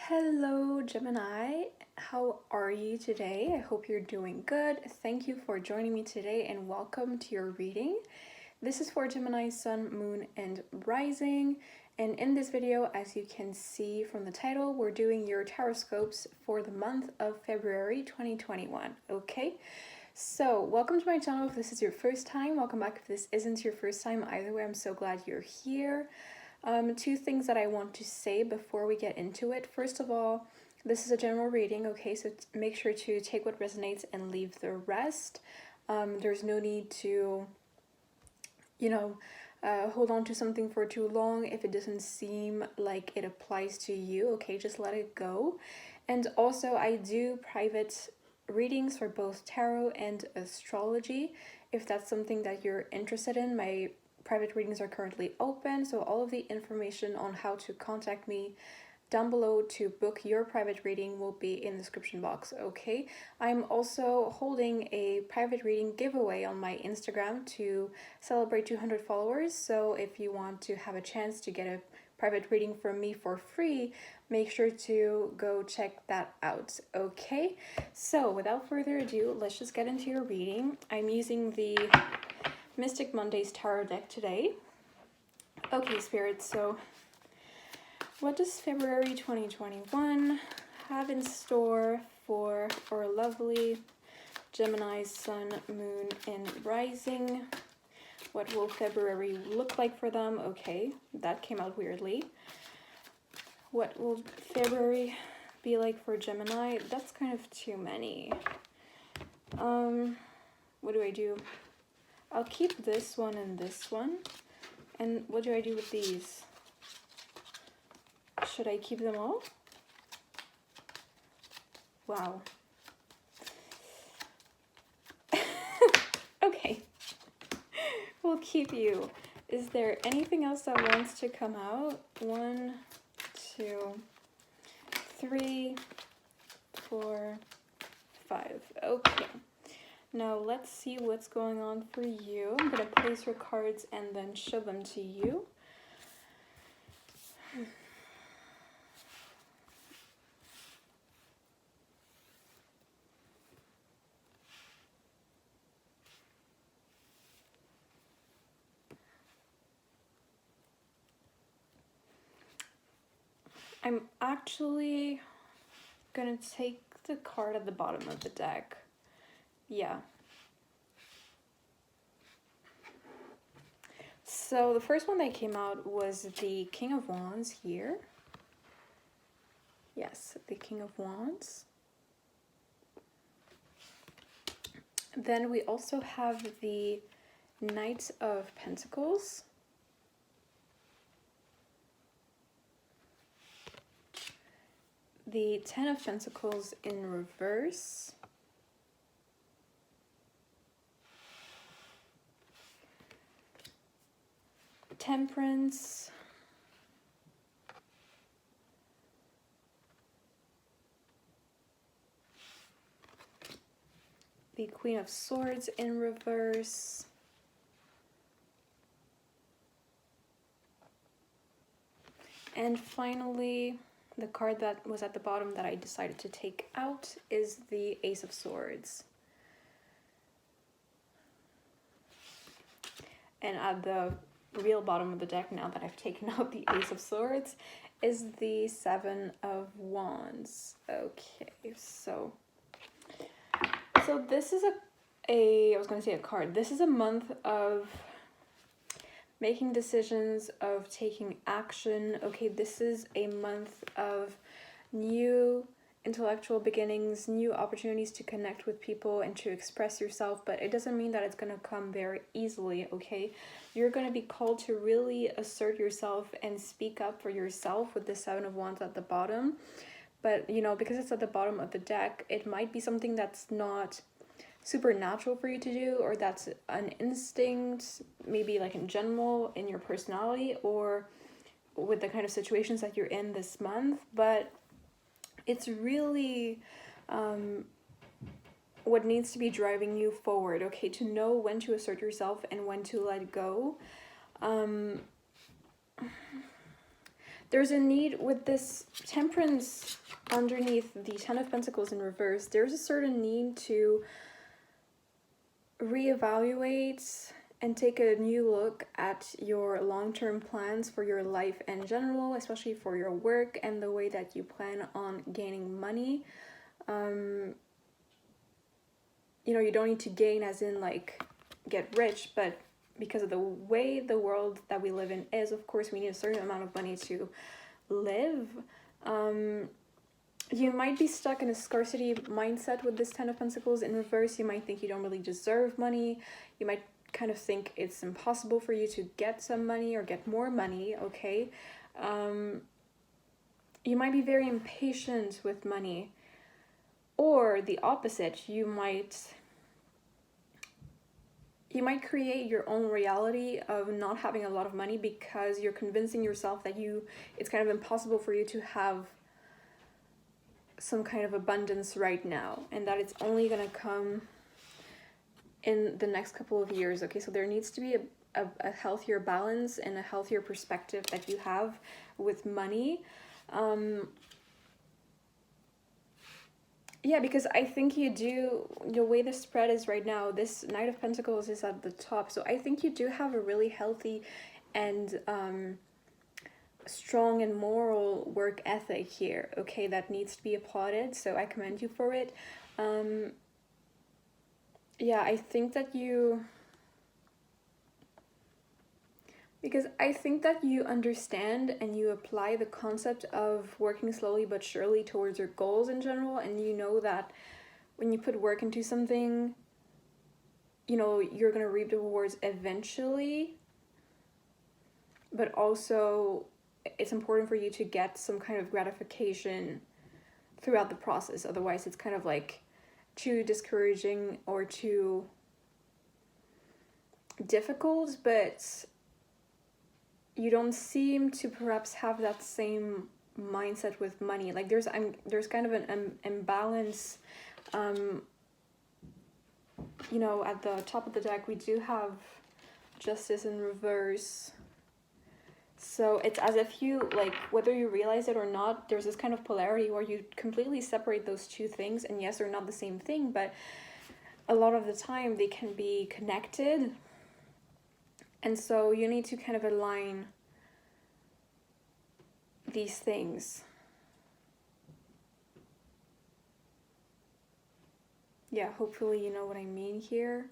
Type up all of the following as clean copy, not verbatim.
Hello, Gemini. How are you today? I hope you're doing good. Thank you for joining me today and welcome to your reading. This is for Gemini, Sun, Moon, and Rising. And in this video, as you can see from the title, we're doing your taroscopes for the month of February 2021. Okay, so welcome to my channel. If this is your first time, welcome back. If this isn't your first time, either way, I'm so glad you're here. Two things that I want to say before we get into it. First of all, this is a general reading, okay? So make sure to take what resonates and leave the rest. There's no need to, hold on to something for too long if it doesn't seem like it applies to you, okay? Just let it go. And also, I do private readings for both tarot and astrology. If that's something that you're interested in, my private readings are currently open, so all of the information on how to contact me down below to book your private reading will be in the description box, okay? I'm also holding a private reading giveaway on my Instagram to celebrate 200 followers, so if you want to have a chance to get a private reading from me for free, make sure to go check that out, okay? So without further ado, let's just get into your reading. I'm using the Mysticmondays Tarot deck today. Okay, Spirit, so what does February 2021 have in store for our lovely Gemini, Sun, Moon, and Rising? What will February look like for them? Okay, that came out weirdly. What will February be like for Gemini? That's kind of too many. What do I do? I'll keep this one and this one. And what do I do with these? Should I keep them all? Wow. Okay. We'll keep you. Is there anything else that wants to come out? 1, 2, 3, 4, 5. Okay. Now let's see what's going on for you. I'm going to place your cards and then show them to you. I'm actually going to take the card at the bottom of the deck. Yeah. So the first one that came out was the King of Wands here. Yes, the King of Wands. Then we also have the Knight of Pentacles. The Ten of Pentacles in reverse. Temperance. The Queen of Swords in reverse. And finally, the card that was at the bottom that I decided to take out is the Ace of Swords. And at the real bottom of the deck, now that I've taken out the Ace of Swords, is the Seven of Wands. Okay, so this is I was going to say a card. This is a month of making decisions, of taking action. Okay, this is a month of new intellectual beginnings, new opportunities to connect with people and to express yourself, but it doesn't mean that it's going to come very easily, okay? You're going to be called to really assert yourself and speak up for yourself with the Seven of Wands at the bottom. But, because it's at the bottom of the deck, it might be something that's not supernatural for you to do, or that's an instinct, maybe like in general in your personality or with the kind of situations that you're in this month, but it's really what needs to be driving you forward, okay? To know when to assert yourself and when to let go. there's a need with this Temperance underneath the Ten of Pentacles in reverse. There's a certain need to reevaluate and take a new look at your long-term plans for your life in general, especially for your work and the way that you plan on gaining money. You know, you don't need to gain as in like get rich, but because of the way the world that we live in is, of course, we need a certain amount of money to live. You might be stuck in a scarcity mindset with this Ten of Pentacles in reverse. You might think you don't really deserve money. You might kind of think it's impossible for you to get some money or get more money, okay? You might be very impatient with money. Or the opposite, you might create your own reality of not having a lot of money because you're convincing yourself that it's kind of impossible for you to have some kind of abundance right now, and that it's only going to come in the next couple of years. Okay, so there needs to be a healthier balance and a healthier perspective that you have with money. Yeah, because I think you do, the way the spread is right now, this Knight of Pentacles is at the top. So I think you do have a really healthy and strong and moral work ethic here, okay, that needs to be applauded. So I commend you for it. Yeah, I think that because I think that you understand and you apply the concept of working slowly but surely towards your goals in general, and you know that when you put work into something, you know, you're going to reap the rewards eventually, but also it's important for you to get some kind of gratification throughout the process. Otherwise, it's kind of like too discouraging or too difficult, but you don't seem to perhaps have that same mindset with money. Like there's kind of an imbalance. You know, at the top of the deck, we do have Justice in reverse. So it's as if you, like, whether you realize it or not, there's this kind of polarity where you completely separate those two things. And yes, they're not the same thing, but a lot of the time they can be connected. And so you need to kind of align these things. Yeah, hopefully you know what I mean here.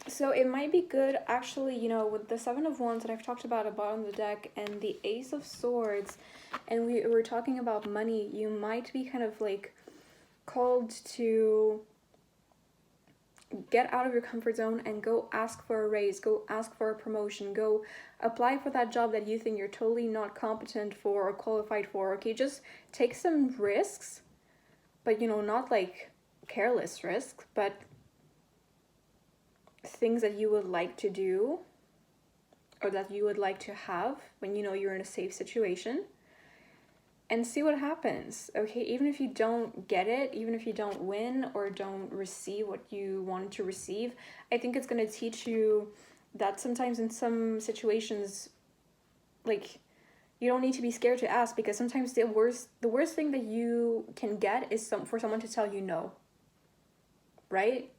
So it might be good, actually, you know, with the Seven of Wands that I've talked about at the bottom of the deck and the Ace of Swords, and we were talking about money, you might be kind of like called to get out of your comfort zone and go ask for a raise, go ask for a promotion, go apply for that job that you think you're totally not competent for or qualified for. Okay, just take some risks, but you know, not like careless risks, but things that you would like to do or that you would like to have when you know you're in a safe situation, and see what happens. Okay, even if you don't get it, even if you don't win or don't receive what you wanted to receive, I think it's going to teach you that sometimes in some situations, like, you don't need to be scared to ask, because sometimes the worst thing that you can get is for someone to tell you no, right?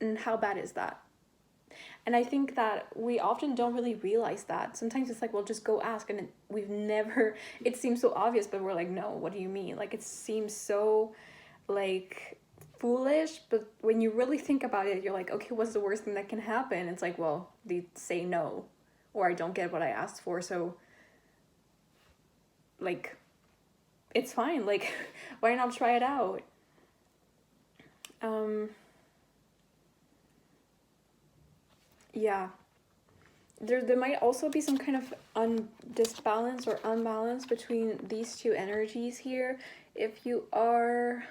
And how bad is that? And I think that we often don't really realize that. Sometimes it's like, well, just go ask, and it seems so obvious, but we're like, no, what do you mean? Like, it seems so, like, foolish, but when you really think about it, you're like, okay, what's the worst thing that can happen? It's like, well, they say no, or I don't get what I asked for, so, like, it's fine. Like, why not try it out? Yeah. There might also be some kind of disbalance or unbalance between these two energies here. If you are,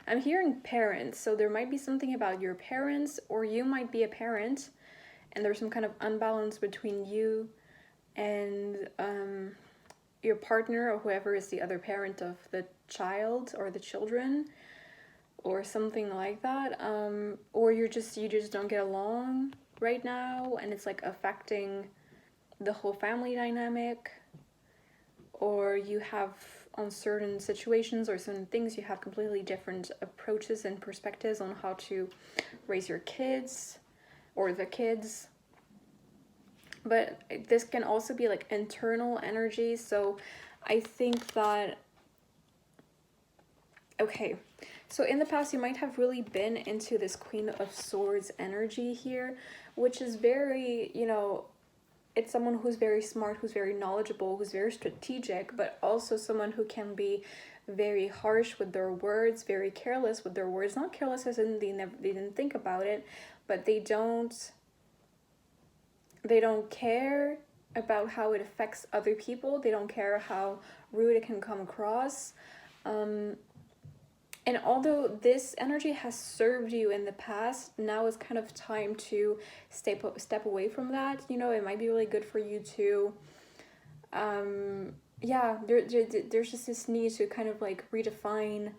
I'm hearing parents, so there might be something about your parents, or you might be a parent, and there's some kind of unbalance between you and your partner, or whoever is the other parent of the child or the children, or something like that. Or you just don't get along. right now, and it's like affecting the whole family dynamic, or you have on certain situations or certain things you have completely different approaches and perspectives on how to raise your kids or the kids. But this can also be like internal energy. So I think that, okay, so in the past you might have really been into this Queen of Swords energy here, which is very, you know, it's someone who's very smart, who's very knowledgeable, who's very strategic, but also someone who can be very harsh with their words, very careless with their words. Not careless as in they didn't think about it, but they don't care about how it affects other people. They don't care how rude it can come across. And although this energy has served you in the past, now it's kind of time to step away from that. You know, it might be really good for you to, yeah, there's just this need to kind of like redefine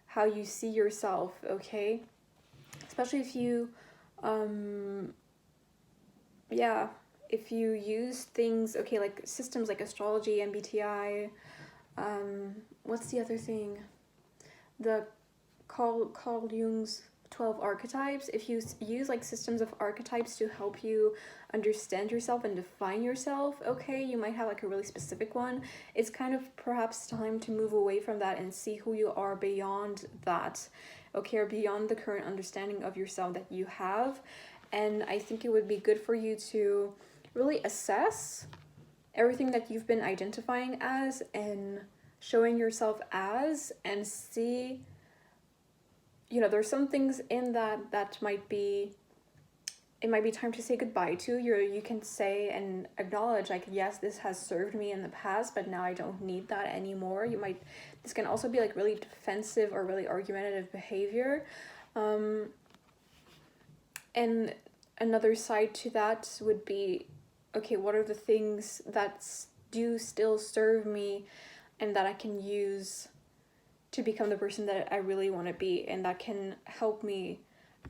how you see yourself, okay? Especially if you, yeah, if you use things, okay, like systems like astrology, MBTI, what's the other thing? The Carl Jung's 12 archetypes. If you use like systems of archetypes to help you understand yourself and define yourself, okay, you might have like a really specific one. It's kind of perhaps time to move away from that and see who you are beyond that, okay, or beyond the current understanding of yourself that you have. And I think it would be good for you to really assess everything that you've been identifying as and showing yourself as, and see, you know, there's some things in that might be, it might be time to say goodbye to. You can say and acknowledge like, yes, this has served me in the past, but now I don't need that anymore. This can also be like really defensive or really argumentative behavior. And another side to that would be, okay, what are the things that do still serve me and that I can use to become the person that I really want to be, and that can help me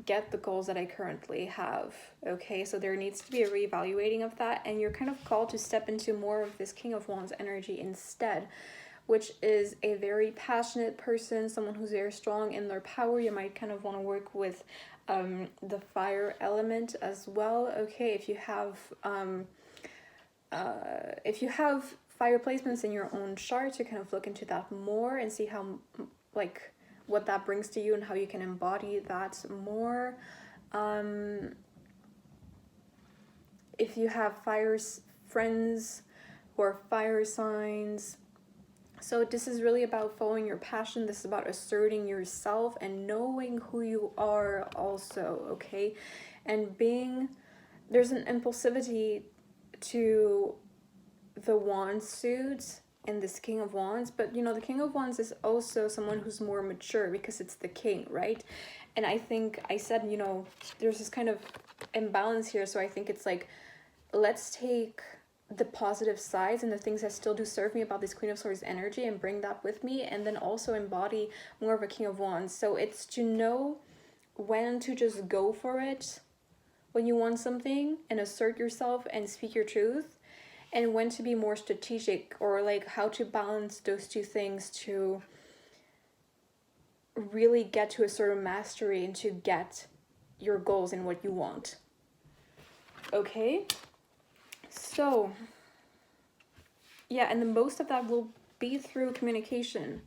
get the goals that I currently have, okay? So there needs to be a reevaluating of that, and you're kind of called to step into more of this King of Wands energy instead, which is a very passionate person, someone who's very strong in their power. You might kind of want to work with the fire element as well, okay? If you have fire placements in your own chart, to kind of look into that more and see how, like, what that brings to you and how you can embody that more. If you have friends or fire signs, so this is really about following your passion. This is about asserting yourself and knowing who you are also, okay? And there's an impulsivity to the wand suit and this King of Wands, but you know, the King of Wands is also someone who's more mature because it's the king, right? And I think I said, you know, there's this kind of imbalance here, so I think it's like, let's take the positive sides and the things that still do serve me about this Queen of Swords energy and bring that with me, and then also embody more of a King of Wands. So it's to know when to just go for it when you want something and assert yourself and speak your truth, and when to be more strategic, or like how to balance those two things to really get to a sort of mastery and to get your goals and what you want. Okay, so yeah, and the most of that will be through communication.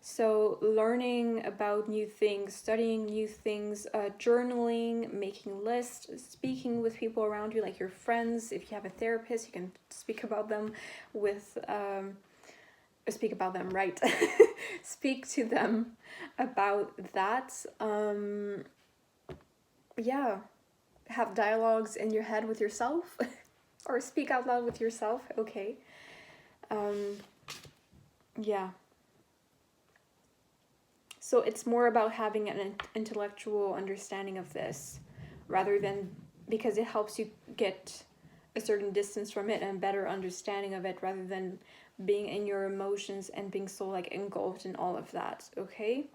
So learning about new things, studying new things, journaling, making lists, speaking with people around you, like your friends. If you have a therapist, you can speak about them right? Speak to them about that. Yeah, have dialogues in your head with yourself or speak out loud with yourself, okay? Yeah. So it's more about having an intellectual understanding of this, rather than, because it helps you get a certain distance from it and better understanding of it, rather than being in your emotions and being so like engulfed in all of that, okay?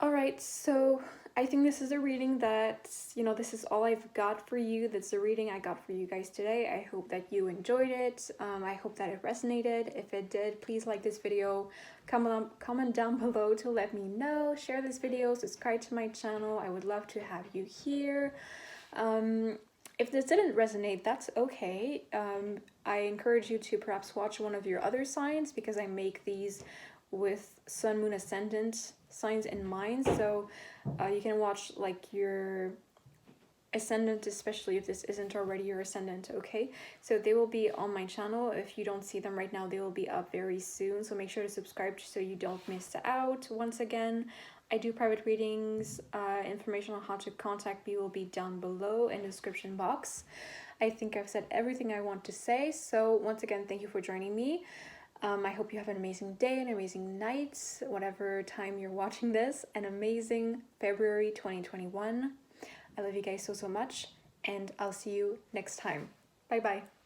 All right, so I think this is a reading that, you know, this is all I've got for you. That's the reading I got for you guys today. I hope that you enjoyed it. I hope that it resonated. If it did, please like this video, comment down below to let me know. Share this video, subscribe to my channel. I would love to have you here. If this didn't resonate, that's okay. I encourage you to perhaps watch one of your other signs, because I make these with sun, moon, ascendant signs in mind. So you can watch like your ascendant, especially if this isn't already your ascendant, okay? So they will be on my channel. If you don't see them right now, they will be up very soon. So make sure to subscribe so you don't miss out. Once again, I do private readings. Information on how to contact me will be down below in the description box. I think I've said everything I want to say. So once again, thank you for joining me. I hope you have an amazing day, an amazing night, whatever time you're watching this, an amazing February 2021. I love you guys so much, and I'll see you next time. Bye bye.